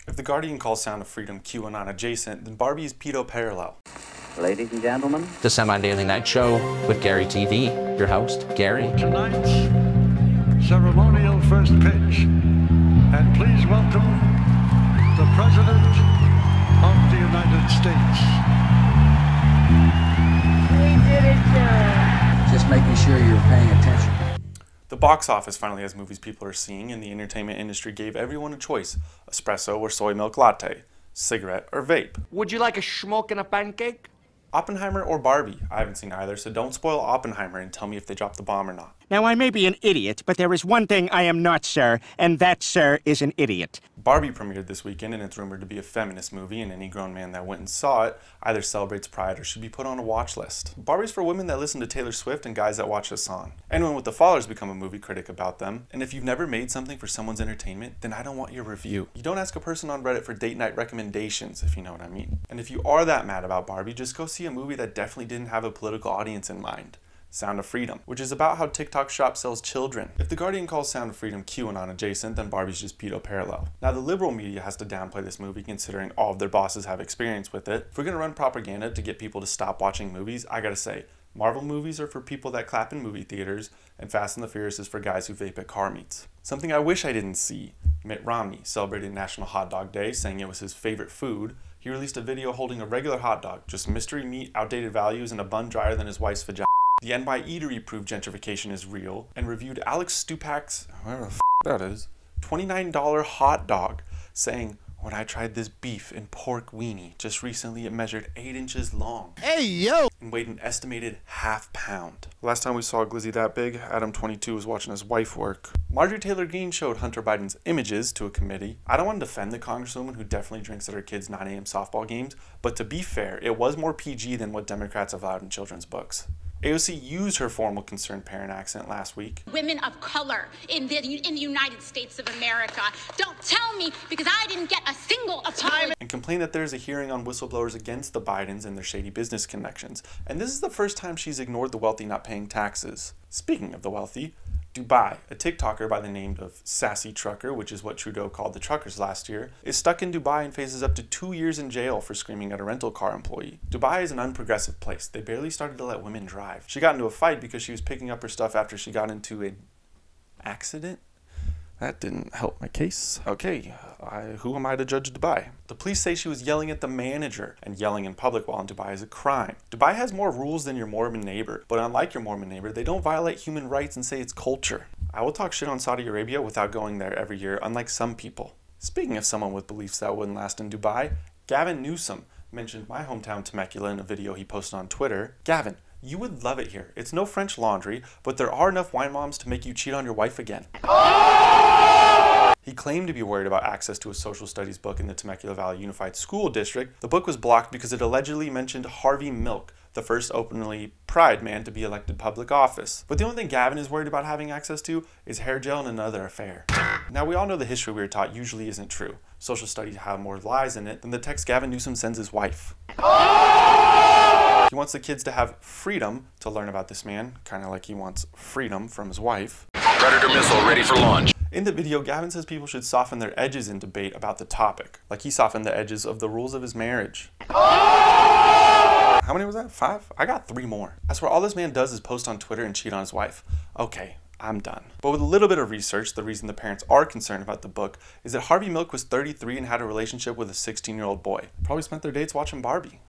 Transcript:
If The Guardian calls Sound of Freedom QAnon adjacent, then Barbie is pedo parallel. Ladies and gentlemen, The Semi-Daily Night Show with Gary TV, your host, Gary. Tonight's ceremonial first pitch. And please welcome the President of the United States. We did it, sir. just making sure you're paying attention. The box office finally has movies people are seeing, and the entertainment industry gave everyone a choice: espresso or soy milk latte, cigarette or vape. Would you like a schmuck and a pancake? Oppenheimer or Barbie? I haven't seen either, so don't spoil Oppenheimer and tell me if they dropped the bomb or not. Now, I may be an idiot, but there is one thing I am not, sir, and that, sir, is an idiot. Barbie premiered this weekend, and it's rumored to be a feminist movie, and any grown man that went and saw it either celebrates pride or should be put on a watch list. Barbie's for women that listen to Taylor Swift and guys that watch the song. Anyone with the followers become a movie critic about them, and if you've never made something for someone's entertainment, then I don't want your review. You don't ask a person on Reddit for date night recommendations, if you know what I mean. And if you are that mad about Barbie, just go see a movie that definitely didn't have a political audience in mind. Sound of Freedom, which is about how TikTok Shop sells children. If The Guardian calls Sound of Freedom QAnon adjacent, then Barbie's just pedo parallel. Now, the liberal media has to downplay this movie considering all of their bosses have experience with it. If we're gonna run propaganda to get people to stop watching movies, I gotta say, Marvel movies are for people that clap in movie theaters, and Fast and the Furious is for guys who vape at car meets. Something I wish I didn't see: Mitt Romney celebrated National Hot Dog Day, saying it was his favorite food. He released a video holding a regular hot dog, just mystery meat, outdated values, and a bun drier than his wife's vagina. The NY Eatery proved gentrification is real and reviewed Alex Stupak's, whatever the f that is, $29 hot dog, saying, "When I tried this beef and pork weenie just recently, it measured 8 inches long. Hey, yo! And weighed an estimated ½ pound. Last time we saw a glizzy that big, Adam 22 was watching his wife work. Marjorie Taylor Greene showed Hunter Biden's images to a committee. I don't want to defend the congresswoman who definitely drinks at her kids' 9 a.m. softball games, but to be fair, it was more PG than what Democrats have allowed in children's books. AOC used her formal concerned parent accent last week. Women of color in the United States of America. Don't tell me, because I didn't get a single time. And complained that there's a hearing on whistleblowers against the Bidens and their shady business connections. And this is the first time she's ignored the wealthy not paying taxes. Speaking of the wealthy, Dubai, a TikToker by the name of Sassy Trucker, which is what Trudeau called the truckers last year, is stuck in Dubai and faces up to 2 years in jail for screaming at a rental car employee. Dubai is an unprogressive place. They barely started to let women drive. She got into a fight because she was picking up her stuff after she got into an accident? That didn't help my case. Okay, who am I to judge Dubai? The police say she was yelling at the manager, and yelling in public while in Dubai is a crime. Dubai has more rules than your Mormon neighbor, but unlike your Mormon neighbor, they don't violate human rights and say it's culture. I will talk shit on Saudi Arabia without going there every year, unlike some people. Speaking of someone with beliefs that wouldn't last in Dubai, Gavin Newsom mentioned my hometown Temecula in a video he posted on Twitter. Gavin, you would love it here. It's no French laundry, but there are enough wine moms to make you cheat on your wife again. He claimed to be worried about access to a social studies book in the Temecula Valley Unified School District. The book was blocked because it allegedly mentioned Harvey Milk, the first openly pride man to be elected public office. But the only thing Gavin is worried about having access to is hair gel and another affair. Now, we all know the history we were taught usually isn't true. Social studies have more lies in it than the text Gavin Newsom sends his wife. He wants the kids to have freedom to learn about this man, kind of like he wants freedom from his wife. Predator missile ready for launch. In the video, Gavin says people should soften their edges in debate about the topic, like he softened the edges of the rules of his marriage. How many was that? 5? I got 3 more. I swear all this man does is post on Twitter and cheat on his wife. Okay, I'm done. But with a little bit of research, the reason the parents are concerned about the book is that Harvey Milk was 33 and had a relationship with a 16-year-old boy. Probably spent their dates watching Barbie.